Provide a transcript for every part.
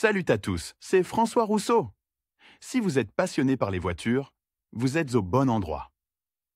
Salut à tous, c'est François Rousseau. Si vous êtes passionné par les voitures, vous êtes au bon endroit.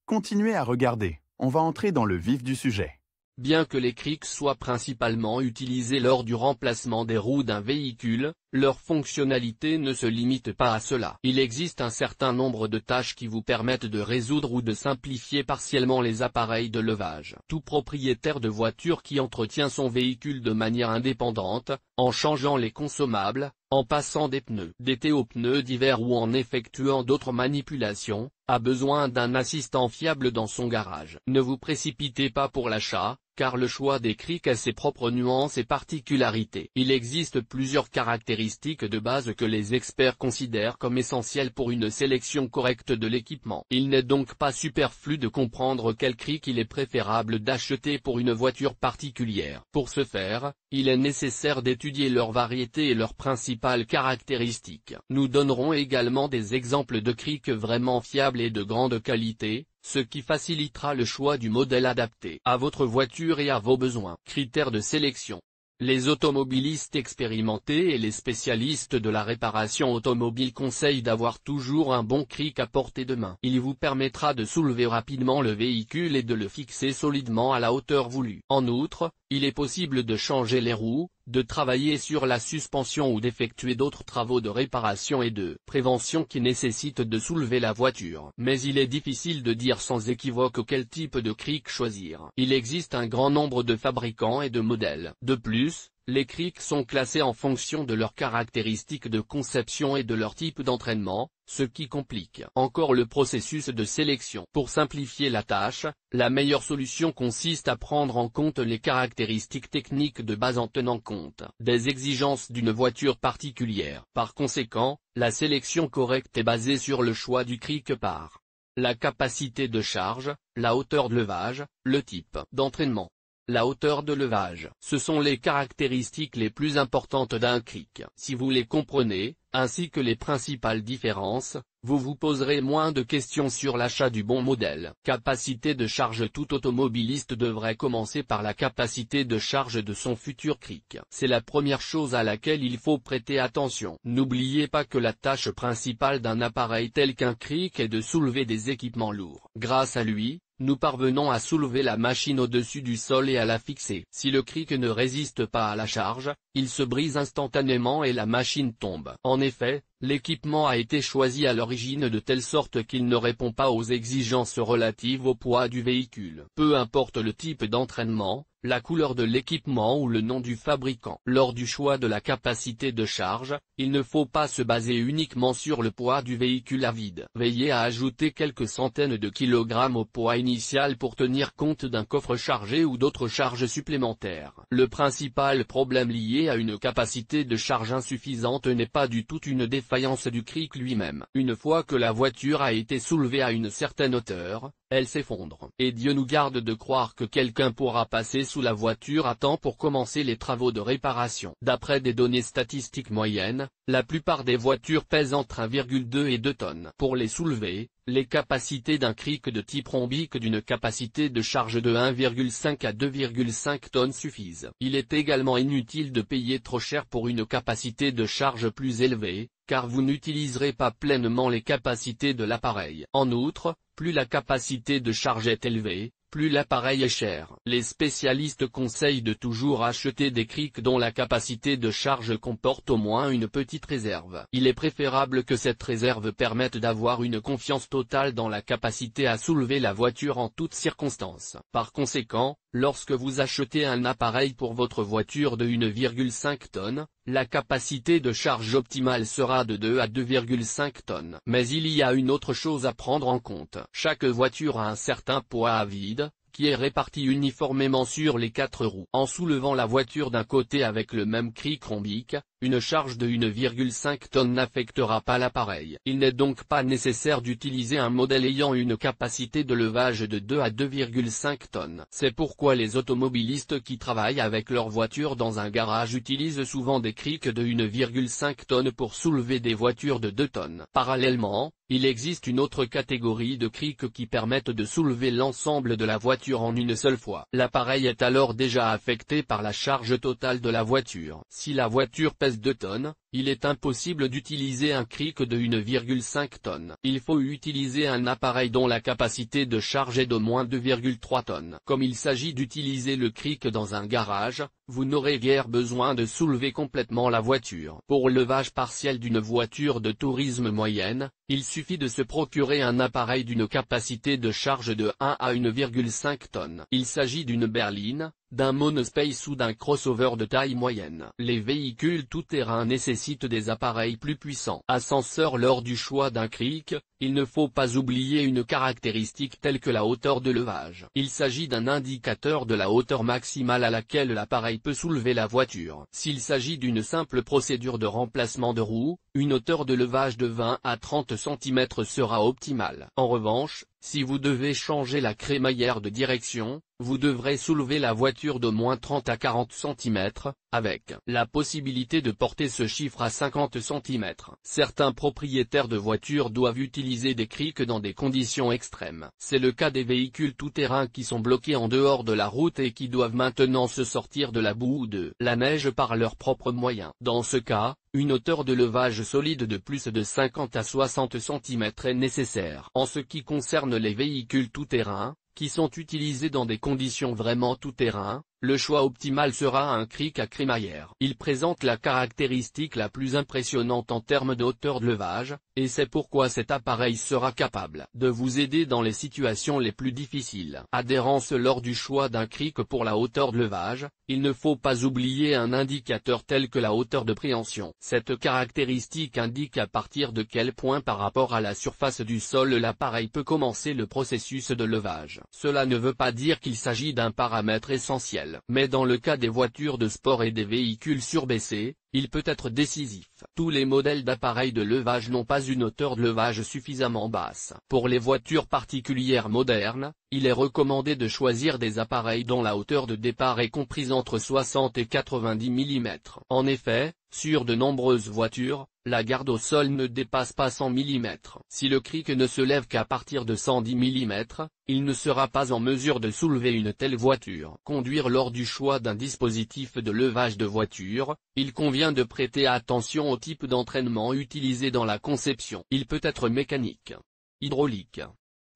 Continuez à regarder, on va entrer dans le vif du sujet. Bien que les crics soient principalement utilisés lors du remplacement des roues d'un véhicule, leur fonctionnalité ne se limite pas à cela. Il existe un certain nombre de tâches qui vous permettent de résoudre ou de simplifier partiellement les appareils de levage. Tout propriétaire de voiture qui entretient son véhicule de manière indépendante, en changeant les consommables, en passant des pneus d'été aux pneus d'hiver ou en effectuant d'autres manipulations, a besoin d'un assistant fiable dans son garage. Ne vous précipitez pas pour l'achat, car le choix des crics a ses propres nuances et particularités. Il existe plusieurs caractéristiques de base que les experts considèrent comme essentielles pour une sélection correcte de l'équipement. Il n'est donc pas superflu de comprendre quel cric il est préférable d'acheter pour une voiture particulière. Pour ce faire, il est nécessaire d'étudier leur variété et leurs principales caractéristiques. Nous donnerons également des exemples de crics vraiment fiables et de grande qualité, ce qui facilitera le choix du modèle adapté à votre voiture et à vos besoins. Critères de sélection. Les automobilistes expérimentés et les spécialistes de la réparation automobile conseillent d'avoir toujours un bon cric à portée de main. Il vous permettra de soulever rapidement le véhicule et de le fixer solidement à la hauteur voulue. En outre, il est possible de changer les roues, de travailler sur la suspension ou d'effectuer d'autres travaux de réparation et de prévention qui nécessitent de soulever la voiture. Mais il est difficile de dire sans équivoque quel type de cric choisir. Il existe un grand nombre de fabricants et de modèles. De plus, les crics sont classés en fonction de leurs caractéristiques de conception et de leur type d'entraînement, ce qui complique encore le processus de sélection. Pour simplifier la tâche, la meilleure solution consiste à prendre en compte les caractéristiques techniques de base en tenant compte des exigences d'une voiture particulière. Par conséquent, la sélection correcte est basée sur le choix du cric par la capacité de charge, la hauteur de levage, le type d'entraînement. La hauteur de levage. Ce sont les caractéristiques les plus importantes d'un cric. Si vous les comprenez, ainsi que les principales différences, vous vous poserez moins de questions sur l'achat du bon modèle. Capacité de charge. Tout automobiliste devrait commencer par la capacité de charge de son futur cric. C'est la première chose à laquelle il faut prêter attention. N'oubliez pas que la tâche principale d'un appareil tel qu'un cric est de soulever des équipements lourds. Grâce à lui, nous parvenons à soulever la machine au-dessus du sol et à la fixer. Si le cric ne résiste pas à la charge, il se brise instantanément et la machine tombe. En effet, l'équipement a été choisi à l'origine de telle sorte qu'il ne répond pas aux exigences relatives au poids du véhicule. Peu importe le type d'entraînement, la couleur de l'équipement ou le nom du fabricant. Lors du choix de la capacité de charge, il ne faut pas se baser uniquement sur le poids du véhicule à vide. Veillez à ajouter quelques centaines de kilogrammes au poids initial pour tenir compte d'un coffre chargé ou d'autres charges supplémentaires. Le principal problème lié à une capacité de charge insuffisante n'est pas du tout une défaillance du cric lui-même. Une fois que la voiture a été soulevée à une certaine hauteur, elle s'effondre. Et Dieu nous garde de croire que quelqu'un pourra passer sous la voiture à temps pour commencer les travaux de réparation. D'après des données statistiques moyennes, la plupart des voitures pèsent entre 1,2 et 2 tonnes. Pour les soulever, les capacités d'un cric de type rhombique d'une capacité de charge de 1,5 à 2,5 tonnes suffisent. Il est également inutile de payer trop cher pour une capacité de charge plus élevée, car vous n'utiliserez pas pleinement les capacités de l'appareil. En outre, plus la capacité de charge est élevée, plus l'appareil est cher. Les spécialistes conseillent de toujours acheter des crics dont la capacité de charge comporte au moins une petite réserve. Il est préférable que cette réserve permette d'avoir une confiance totale dans la capacité à soulever la voiture en toutes circonstances. Par conséquent, lorsque vous achetez un appareil pour votre voiture de 1,5 tonnes, la capacité de charge optimale sera de 2 à 2,5 tonnes. Mais il y a une autre chose à prendre en compte. Chaque voiture a un certain poids à vide, qui est réparti uniformément sur les 4 roues. En soulevant la voiture d'un côté avec le même cric rhombique, une charge de 1,5 tonnes n'affectera pas l'appareil. Il n'est donc pas nécessaire d'utiliser un modèle ayant une capacité de levage de 2 à 2,5 tonnes. C'est pourquoi les automobilistes qui travaillent avec leur voiture dans un garage utilisent souvent des crics de 1,5 tonnes pour soulever des voitures de 2 tonnes. Parallèlement, il existe une autre catégorie de crics qui permettent de soulever l'ensemble de la voiture en une seule fois. L'appareil est alors déjà affecté par la charge totale de la voiture. Si la voiture pèse 2 tonnes, il est impossible d'utiliser un cric de 1,5 tonnes. Il faut utiliser un appareil dont la capacité de charge est de moins 2,3 tonnes. Comme il s'agit d'utiliser le cric dans un garage, vous n'aurez guère besoin de soulever complètement la voiture. Pour le levage partiel d'une voiture de tourisme moyenne, il suffit de se procurer un appareil d'une capacité de charge de 1 à 1,5 tonnes. Il s'agit d'une berline, d'un monospace ou d'un crossover de taille moyenne. Les véhicules tout-terrain nécessitent des appareils plus puissants. Ascenseur. Lors du choix d'un cric, il ne faut pas oublier une caractéristique telle que la hauteur de levage. Il s'agit d'un indicateur de la hauteur maximale à laquelle l'appareil peut soulever la voiture. S'il s'agit d'une simple procédure de remplacement de roues, une hauteur de levage de 20 à 30 cm sera optimale. En revanche, si vous devez changer la crémaillère de direction, vous devrez soulever la voiture d'au moins 30 à 40 cm, avec la possibilité de porter ce chiffre à 50 cm. Certains propriétaires de voitures doivent utiliser des crics dans des conditions extrêmes. C'est le cas des véhicules tout-terrain qui sont bloqués en dehors de la route et qui doivent maintenant se sortir de la boue ou de la neige par leurs propres moyens. Dans ce cas, une hauteur de levage solide de plus de 50 à 60 cm est nécessaire. En ce qui concerne les véhicules tout-terrain, qui sont utilisés dans des conditions vraiment tout-terrain, le choix optimal sera un cric à crémaillère. Il présente la caractéristique la plus impressionnante en termes de hauteur de levage, et c'est pourquoi cet appareil sera capable de vous aider dans les situations les plus difficiles. Adhérence. Lors du choix d'un cric pour la hauteur de levage, il ne faut pas oublier un indicateur tel que la hauteur de préhension. Cette caractéristique indique à partir de quel point par rapport à la surface du sol l'appareil peut commencer le processus de levage. Cela ne veut pas dire qu'il s'agit d'un paramètre essentiel, mais dans le cas des voitures de sport et des véhicules surbaissés, il peut être décisif. Tous les modèles d'appareils de levage n'ont pas une hauteur de levage suffisamment basse. Pour les voitures particulières modernes, il est recommandé de choisir des appareils dont la hauteur de départ est comprise entre 60 et 90 mm. En effet, sur de nombreuses voitures, la garde au sol ne dépasse pas 100 mm. Si le cric ne se lève qu'à partir de 110 mm, il ne sera pas en mesure de soulever une telle voiture. Conduire. Lors du choix d'un dispositif de levage de voiture, il convient de prêter attention au type d'entraînement utilisé dans la conception. Il peut être mécanique, hydraulique,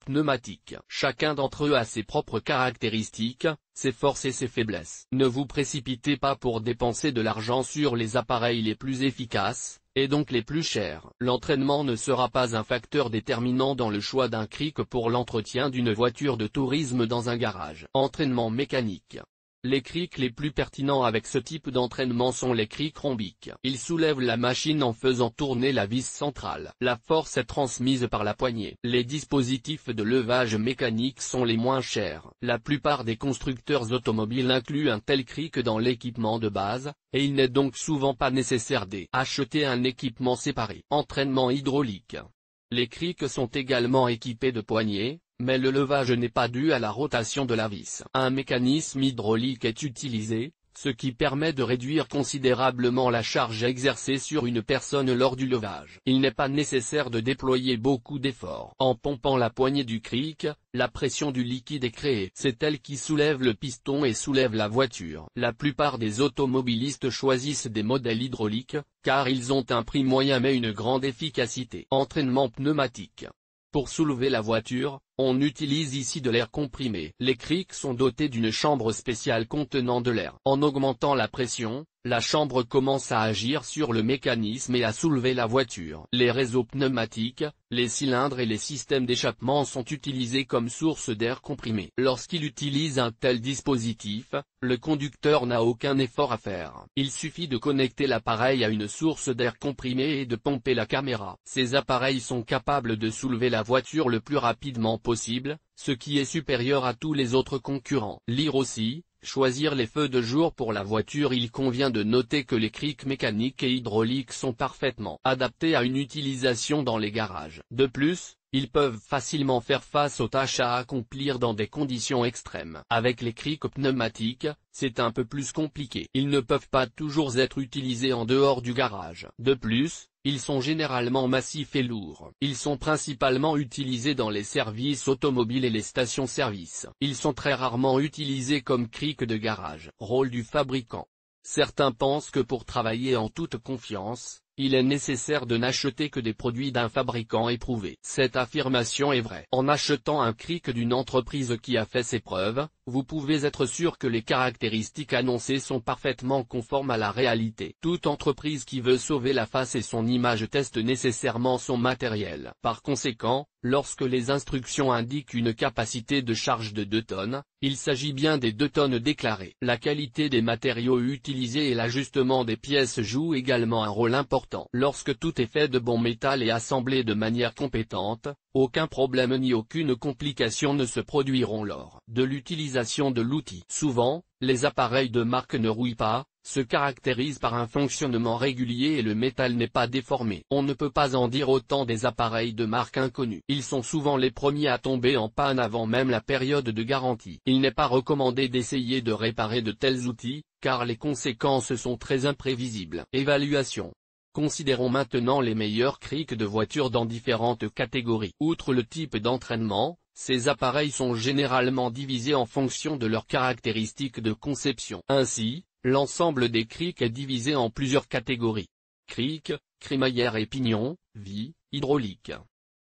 pneumatique. Chacun d'entre eux a ses propres caractéristiques, ses forces et ses faiblesses. Ne vous précipitez pas pour dépenser de l'argent sur les appareils les plus efficaces, et donc les plus chers. L'entraînement ne sera pas un facteur déterminant dans le choix d'un cric pour l'entretien d'une voiture de tourisme dans un garage. Entraînement mécanique. Les crics les plus pertinents avec ce type d'entraînement sont les crics rhombiques. Ils soulèvent la machine en faisant tourner la vis centrale. La force est transmise par la poignée. Les dispositifs de levage mécanique sont les moins chers. La plupart des constructeurs automobiles incluent un tel cric dans l'équipement de base, et il n'est donc souvent pas nécessaire d'acheter un équipement séparé. Entraînement hydraulique. Les crics sont également équipés de poignées, mais le levage n'est pas dû à la rotation de la vis. Un mécanisme hydraulique est utilisé, ce qui permet de réduire considérablement la charge exercée sur une personne lors du levage. Il n'est pas nécessaire de déployer beaucoup d'efforts. En pompant la poignée du cric, la pression du liquide est créée. C'est elle qui soulève le piston et soulève la voiture. La plupart des automobilistes choisissent des modèles hydrauliques, car ils ont un prix moyen mais une grande efficacité. Entraînement pneumatique. Pour soulever la voiture, on utilise ici de l'air comprimé. Les crics sont dotés d'une chambre spéciale contenant de l'air. En augmentant la pression, la chambre commence à agir sur le mécanisme et à soulever la voiture. Les réseaux pneumatiques, les cylindres et les systèmes d'échappement sont utilisés comme source d'air comprimé. Lorsqu'il utilise un tel dispositif, le conducteur n'a aucun effort à faire. Il suffit de connecter l'appareil à une source d'air comprimé et de pomper la caméra. Ces appareils sont capables de soulever la voiture le plus rapidement possible, ce qui est supérieur à tous les autres concurrents. Lire aussi. Choisir les feux de jour pour la voiture. Il convient de noter que les crics mécaniques et hydrauliques sont parfaitement adaptés à une utilisation dans les garages. De plus, ils peuvent facilement faire face aux tâches à accomplir dans des conditions extrêmes. Avec les crics pneumatiques, c'est un peu plus compliqué. Ils ne peuvent pas toujours être utilisés en dehors du garage. De plus, ils sont généralement massifs et lourds. Ils sont principalement utilisés dans les services automobiles et les stations-service. Ils sont très rarement utilisés comme crics de garage. Rôle du fabricant. Certains pensent que pour travailler en toute confiance, il est nécessaire de n'acheter que des produits d'un fabricant éprouvé. Cette affirmation est vraie. En achetant un cric d'une entreprise qui a fait ses preuves, vous pouvez être sûr que les caractéristiques annoncées sont parfaitement conformes à la réalité. Toute entreprise qui veut sauver la face et son image teste nécessairement son matériel. Par conséquent, lorsque les instructions indiquent une capacité de charge de 2 tonnes, il s'agit bien des 2 tonnes déclarées. La qualité des matériaux utilisés et l'ajustement des pièces jouent également un rôle important. Lorsque tout est fait de bon métal et assemblé de manière compétente, aucun problème ni aucune complication ne se produiront lors de l'utilisation de l'outil. Souvent, les appareils de marque ne rouillent pas, se caractérisent par un fonctionnement régulier et le métal n'est pas déformé. On ne peut pas en dire autant des appareils de marque inconnus. Ils sont souvent les premiers à tomber en panne avant même la période de garantie. Il n'est pas recommandé d'essayer de réparer de tels outils, car les conséquences sont très imprévisibles. Évaluation. Considérons maintenant les meilleurs crics de voitures dans différentes catégories. Outre le type d'entraînement, ces appareils sont généralement divisés en fonction de leurs caractéristiques de conception. Ainsi, l'ensemble des crics est divisé en plusieurs catégories. Cric, crémaillère et pignon, vie, hydraulique.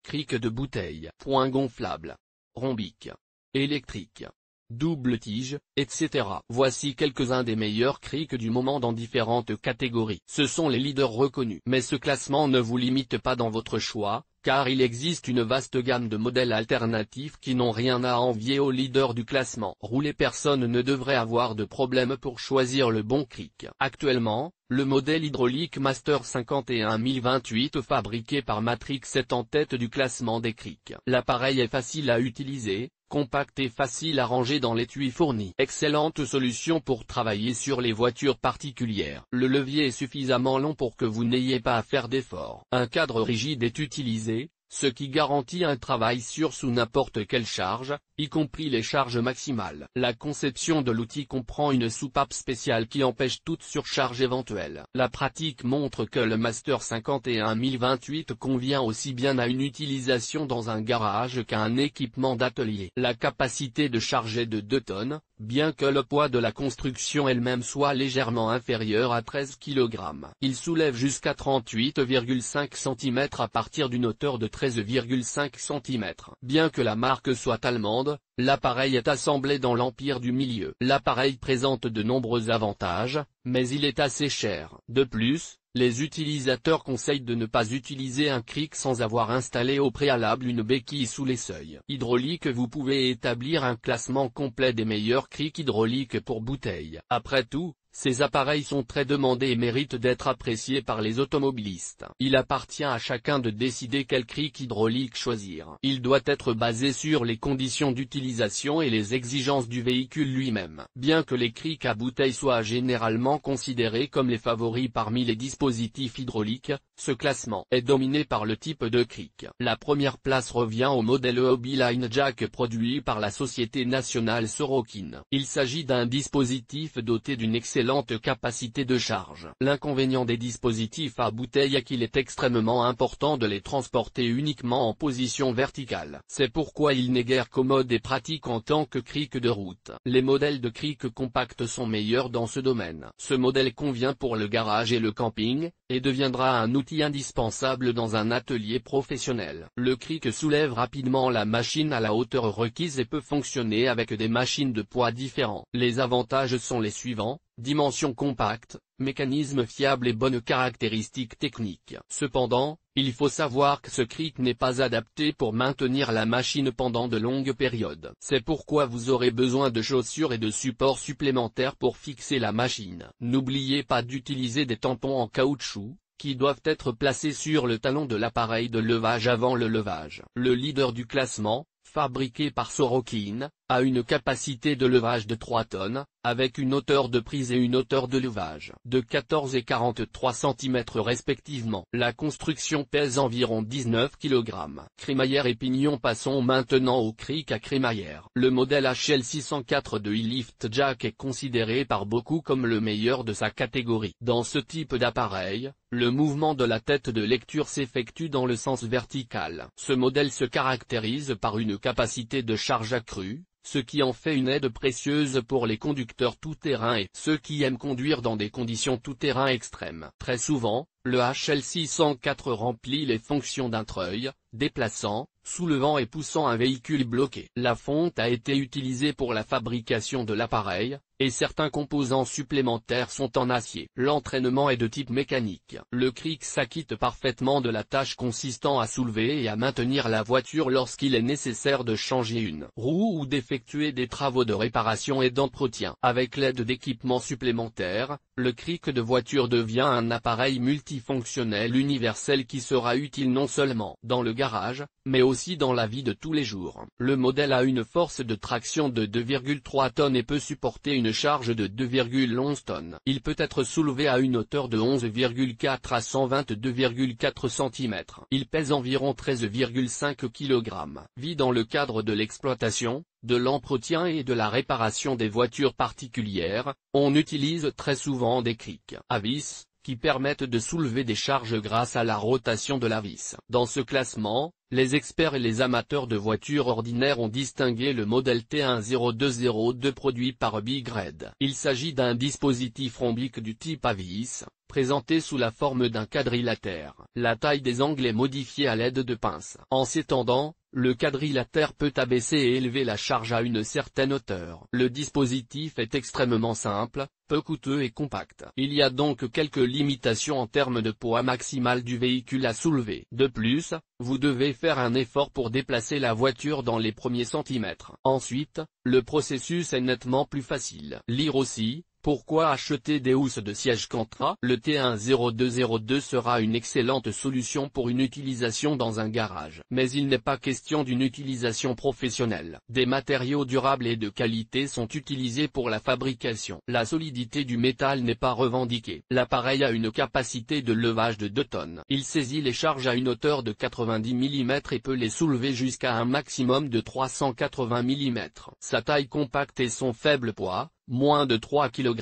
Cric de bouteille, point gonflable. Rhombique. Électrique. Double tige, etc. Voici quelques-uns des meilleurs crics du moment dans différentes catégories. Ce sont les leaders reconnus. Mais ce classement ne vous limite pas dans votre choix, car il existe une vaste gamme de modèles alternatifs qui n'ont rien à envier aux leaders du classement. Rouler, personne ne devrait avoir de problème pour choisir le bon cric. Actuellement, le modèle hydraulique Master 51028 fabriqué par Matrix est en tête du classement des crics. L'appareil est facile à utiliser, compact et facile à ranger dans l'étui fourni. Excellente solution pour travailler sur les voitures particulières. Le levier est suffisamment long pour que vous n'ayez pas à faire d'efforts. Un cadre rigide est utilisé, ce qui garantit un travail sûr sous n'importe quelle charge, y compris les charges maximales. La conception de l'outil comprend une soupape spéciale qui empêche toute surcharge éventuelle. La pratique montre que le Master 51028 convient aussi bien à une utilisation dans un garage qu'à un équipement d'atelier. La capacité de charge est de 2 tonnes, bien que le poids de la construction elle-même soit légèrement inférieur à 13 kg. Il soulève jusqu'à 38,5 cm à partir d'une hauteur de 13,5 cm. Bien que la marque soit allemande, l'appareil est assemblé dans l'Empire du Milieu. L'appareil présente de nombreux avantages, mais il est assez cher. De plus, les utilisateurs conseillent de ne pas utiliser un cric sans avoir installé au préalable une béquille sous les seuils hydrauliques. Vous pouvez établir un classement complet des meilleurs crics hydrauliques pour bouteille. Après tout, ces appareils sont très demandés et méritent d'être appréciés par les automobilistes. Il appartient à chacun de décider quel cric hydraulique choisir. Il doit être basé sur les conditions d'utilisation et les exigences du véhicule lui-même. Bien que les crics à bouteille soient généralement considérés comme les favoris parmi les dispositifs hydrauliques, ce classement est dominé par le type de cric. La première place revient au modèle Hobby Line Jack produit par la société nationale Sorokin. Il s'agit d'un dispositif doté d'une excellente capacité de charge. L'inconvénient des dispositifs à bouteille est qu'il est extrêmement important de les transporter uniquement en position verticale. C'est pourquoi il n'est guère commode et pratique en tant que cric de route. Les modèles de cric compact sont meilleurs dans ce domaine. Ce modèle convient pour le garage et le camping, et deviendra un outil indispensable dans un atelier professionnel. Le cric soulève rapidement la machine à la hauteur requise et peut fonctionner avec des machines de poids différents. Les avantages sont les suivants: dimension compacte, mécanisme fiable et bonnes caractéristiques techniques. Cependant, il faut savoir que ce cric n'est pas adapté pour maintenir la machine pendant de longues périodes. C'est pourquoi vous aurez besoin de chaussures et de supports supplémentaires pour fixer la machine. N'oubliez pas d'utiliser des tampons en caoutchouc, qui doivent être placés sur le talon de l'appareil de levage avant le levage. Le leader du classement, fabriqué par Sorokin, a une capacité de levage de 3 tonnes, avec une hauteur de prise et une hauteur de levage de 14 et 43 cm respectivement. La construction pèse environ 19 kg. Crémaillère et pignon. Passons maintenant au cric à crémaillère. Le modèle HL 604 de e-Lift Jack est considéré par beaucoup comme le meilleur de sa catégorie. Dans ce type d'appareil, le mouvement de la tête de lecture s'effectue dans le sens vertical. Ce modèle se caractérise par une capacité de charge accrue, ce qui en fait une aide précieuse pour les conducteurs tout-terrain et ceux qui aiment conduire dans des conditions tout-terrain extrêmes. Très souvent, Le HL604 remplit les fonctions d'un treuil, déplaçant, soulevant et poussant un véhicule bloqué. La fonte a été utilisée pour la fabrication de l'appareil, et certains composants supplémentaires sont en acier. L'entraînement est de type mécanique. Le CRIC s'acquitte parfaitement de la tâche consistant à soulever et à maintenir la voiture lorsqu'il est nécessaire de changer une roue ou d'effectuer des travaux de réparation et d'entretien. Avec l'aide d'équipements supplémentaires, le CRIC de voiture devient un appareil multifonctionnel universel qui sera utile non seulement dans le garage, mais aussi dans la vie de tous les jours. Le modèle a une force de traction de 2,3 tonnes et peut supporter une charge de 2,11 tonnes. Il peut être soulevé à une hauteur de 11,4 à 122,4 cm. Il pèse environ 13,5 kg. Vit dans le cadre de l'exploitation, de l'entretien et de la réparation des voitures particulières. On utilise très souvent des crics à vis, qui permettent de soulever des charges grâce à la rotation de la vis. Dans ce classement, les experts et les amateurs de voitures ordinaires ont distingué le modèle T10202 produit par Big-Red. Il s'agit d'un dispositif rhombique du type à vis, présenté sous la forme d'un quadrilatère. La taille des angles est modifiée à l'aide de pinces. En s'étendant, le quadrilatère peut abaisser et élever la charge à une certaine hauteur. Le dispositif est extrêmement simple, peu coûteux et compact. Il y a donc quelques limitations en termes de poids maximal du véhicule à soulever. De plus, vous devez faire un effort pour déplacer la voiture dans les premiers centimètres. Ensuite, le processus est nettement plus facile. Lire aussi: pourquoi acheter des housses de siège Contra? Le T10202 sera une excellente solution pour une utilisation dans un garage. Mais il n'est pas question d'une utilisation professionnelle. Des matériaux durables et de qualité sont utilisés pour la fabrication. La solidité du métal n'est pas revendiquée. L'appareil a une capacité de levage de 2 tonnes. Il saisit les charges à une hauteur de 90 mm et peut les soulever jusqu'à un maximum de 380 mm. Sa taille compacte et son faible poids, moins de 3 kg,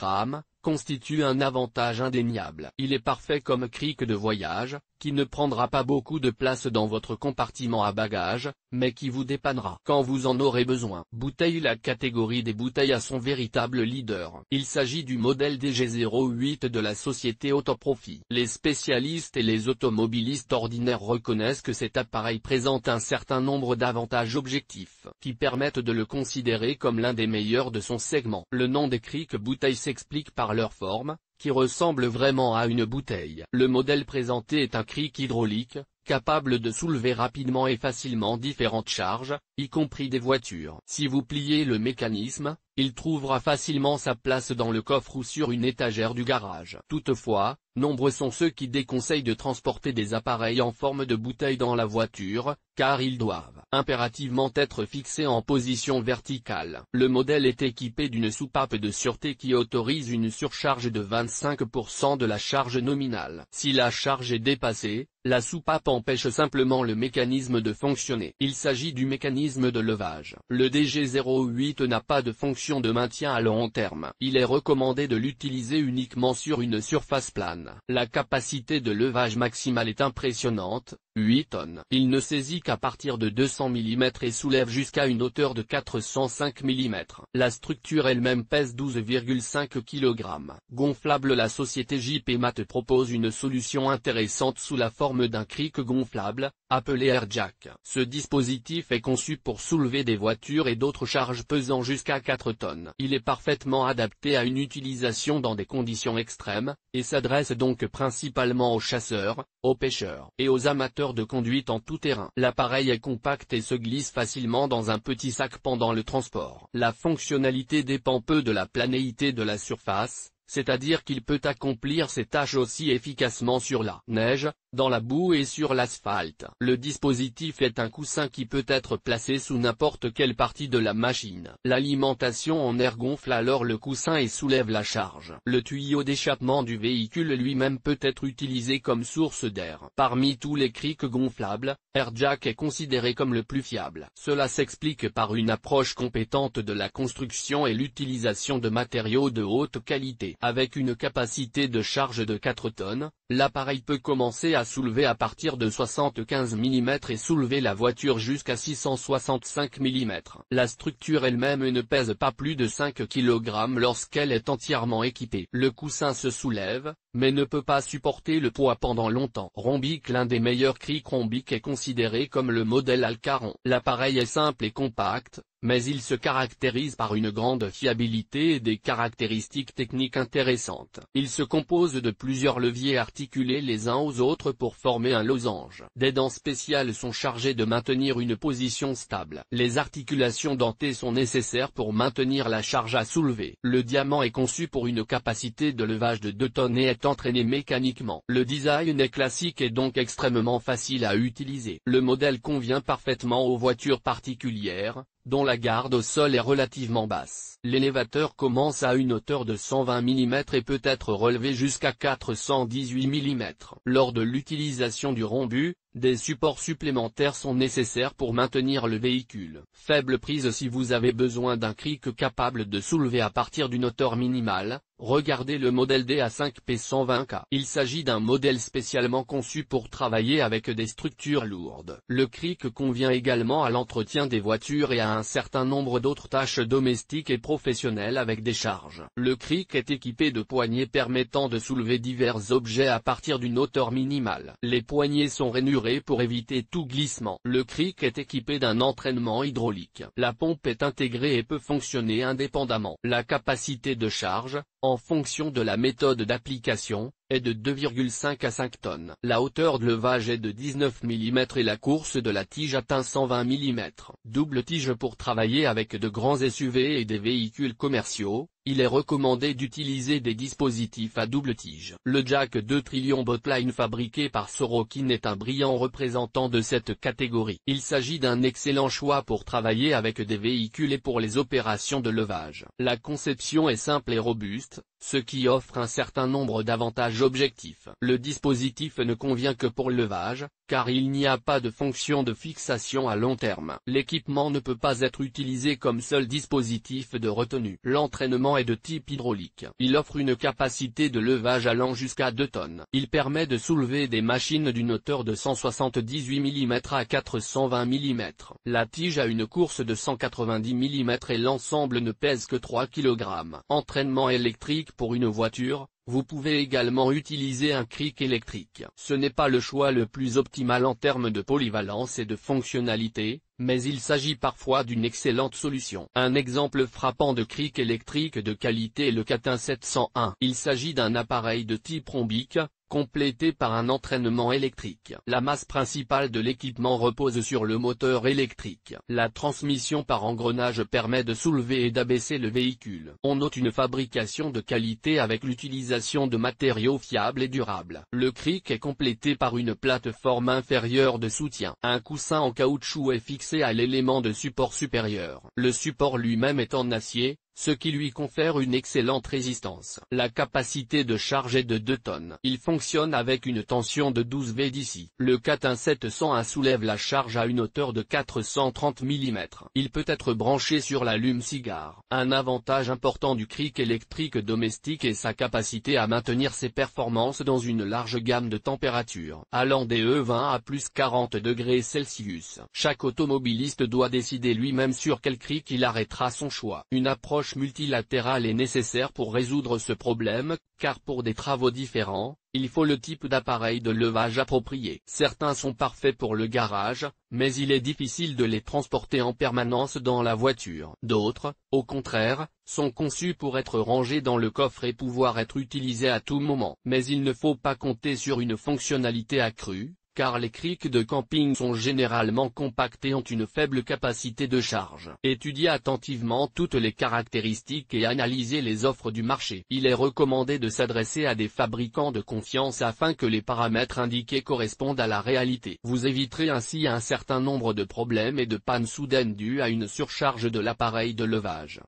constitue un avantage indéniable. Il est parfait comme cric de voyage, qui ne prendra pas beaucoup de place dans votre compartiment à bagages, mais qui vous dépannera quand vous en aurez besoin. Bouteille. La catégorie des bouteilles a son véritable leader. Il s'agit du modèle DG08 de la société Autoprofi. Les spécialistes et les automobilistes ordinaires reconnaissent que cet appareil présente un certain nombre d'avantages objectifs, qui permettent de le considérer comme l'un des meilleurs de son segment. Le nom des cric bouteilles s'explique par leur forme, qui ressemble vraiment à une bouteille. Le modèle présenté est un cric hydraulique, capable de soulever rapidement et facilement différentes charges, y compris des voitures. Si vous pliez le mécanisme, il trouvera facilement sa place dans le coffre ou sur une étagère du garage. Toutefois, nombreux sont ceux qui déconseillent de transporter des appareils en forme de bouteille dans la voiture, car ils doivent impérativement être fixés en position verticale. Le modèle est équipé d'une soupape de sûreté qui autorise une surcharge de 25% de la charge nominale. Si la charge est dépassée, la soupape empêche simplement le mécanisme de fonctionner. Il s'agit du mécanisme de levage. Le DG08 n'a pas de fonction de maintien à long terme. Il est recommandé de l'utiliser uniquement sur une surface plane. La capacité de levage maximale est impressionnante, 8 tonnes. Il ne saisit qu'à partir de 200 mm et soulève jusqu'à une hauteur de 405 mm. La structure elle-même pèse 12,5 kg. Gonflable. La société JP-Mat propose une solution intéressante sous la forme d'un cric gonflable, appelé AirJack. Ce dispositif est conçu pour soulever des voitures et d'autres charges pesant jusqu'à 4 tonnes. Il est parfaitement adapté à une utilisation dans des conditions extrêmes, et s'adresse donc principalement aux chasseurs, aux pêcheurs et aux amateurs de conduite en tout terrain. L'appareil est compact et se glisse facilement dans un petit sac pendant le transport. La fonctionnalité dépend peu de la planéité de la surface, c'est-à-dire qu'il peut accomplir ses tâches aussi efficacement sur la neige, dans la boue et sur l'asphalte. Le dispositif est un coussin qui peut être placé sous n'importe quelle partie de la machine. L'alimentation en air gonfle alors le coussin et soulève la charge. Le tuyau d'échappement du véhicule lui-même peut être utilisé comme source d'air. Parmi tous les crics gonflables, AirJack est considéré comme le plus fiable. Cela s'explique par une approche compétente de la construction et l'utilisation de matériaux de haute qualité. Avec une capacité de charge de 4 tonnes, l'appareil peut commencer à soulever à partir de 75 mm et soulever la voiture jusqu'à 665 mm. La structure elle-même ne pèse pas plus de 5 kg lorsqu'elle est entièrement équipée. Le coussin se soulève, mais ne peut pas supporter le poids pendant longtemps. Rombic. L'un des meilleurs crics Rombic est considéré comme le modèle Alcaron. L'appareil est simple et compact, mais il se caractérise par une grande fiabilité et des caractéristiques techniques intéressantes. Il se compose de plusieurs leviers articulés les uns aux autres pour former un losange. Des dents spéciales sont chargées de maintenir une position stable. Les articulations dentées sont nécessaires pour maintenir la charge à soulever. Le diamant est conçu pour une capacité de levage de 2 tonnes et est entraîné mécaniquement. Le design est classique et donc extrêmement facile à utiliser. Le modèle convient parfaitement aux voitures particulières, dont la garde au sol est relativement basse. L'élévateur commence à une hauteur de 120 mm et peut être relevé jusqu'à 418 mm. Lors de l'utilisation du Rombu, des supports supplémentaires sont nécessaires pour maintenir le véhicule. Faible prise. Si vous avez besoin d'un cric capable de soulever à partir d'une hauteur minimale, regardez le modèle DA5P120K. Il s'agit d'un modèle spécialement conçu pour travailler avec des structures lourdes. Le cric convient également à l'entretien des voitures et à un certain nombre d'autres tâches domestiques et professionnelles avec des charges. Le cric est équipé de poignées permettant de soulever divers objets à partir d'une hauteur minimale. Les poignées sont rainurées pour éviter tout glissement. Le cric est équipé d'un entraînement hydraulique. La pompe est intégrée et peut fonctionner indépendamment. La capacité de charge, en fonction de la méthode d'application, est de 2,5 à 5 tonnes. La hauteur de levage est de 19 mm et la course de la tige atteint 120 mm. Double tige. Pour travailler avec de grands SUV et des véhicules commerciaux, il est recommandé d'utiliser des dispositifs à double tige. Le Jack 2 Trillion Botline fabriqué par Sorokin est un brillant représentant de cette catégorie. Il s'agit d'un excellent choix pour travailler avec des véhicules et pour les opérations de levage. La conception est simple et robuste, ce qui offre un certain nombre d'avantages objectifs. Le dispositif ne convient que pour le levage, car il n'y a pas de fonction de fixation à long terme. L'équipement ne peut pas être utilisé comme seul dispositif de retenue. L'entraînement est de type hydraulique. Il offre une capacité de levage allant jusqu'à 2 tonnes. Il permet de soulever des machines d'une hauteur de 178 mm à 420 mm. La tige a une course de 190 mm et l'ensemble ne pèse que 3 kg. Entraînement électrique. Pour une voiture, vous pouvez également utiliser un cric électrique. Ce n'est pas le choix le plus optimal en termes de polyvalence et de fonctionnalité, mais il s'agit parfois d'une excellente solution. Un exemple frappant de cric électrique de qualité est le Catin 701. Il s'agit d'un appareil de type Rombic, complété par un entraînement électrique. La masse principale de l'équipement repose sur le moteur électrique. La transmission par engrenage permet de soulever et d'abaisser le véhicule. On note une fabrication de qualité avec l'utilisation de matériaux fiables et durables. Le cric est complété par une plateforme inférieure de soutien. Un coussin en caoutchouc est fixé à l'élément de support supérieur. Le support lui-même est en acier, ce qui lui confère une excellente résistance. La capacité de charge est de 2 tonnes. Il fonctionne avec une tension de 12 VDC. Le Catin 701 soulève la charge à une hauteur de 430 mm. Il peut être branché sur l'allume-cigare. Un avantage important du cric électrique domestique est sa capacité à maintenir ses performances dans une large gamme de températures, allant des E20 à plus 40 degrés Celsius. Chaque automobiliste doit décider lui-même sur quel cric il arrêtera son choix. Une approche multilatérale est nécessaire pour résoudre ce problème, car pour des travaux différents, il faut le type d'appareil de levage approprié. Certains sont parfaits pour le garage, mais il est difficile de les transporter en permanence dans la voiture. D'autres, au contraire, sont conçus pour être rangés dans le coffre et pouvoir être utilisés à tout moment. Mais il ne faut pas compter sur une fonctionnalité accrue, car les crics de camping sont généralement compacts et ont une faible capacité de charge. Étudiez attentivement toutes les caractéristiques et analysez les offres du marché. Il est recommandé de s'adresser à des fabricants de confiance afin que les paramètres indiqués correspondent à la réalité. Vous éviterez ainsi un certain nombre de problèmes et de pannes soudaines dues à une surcharge de l'appareil de levage.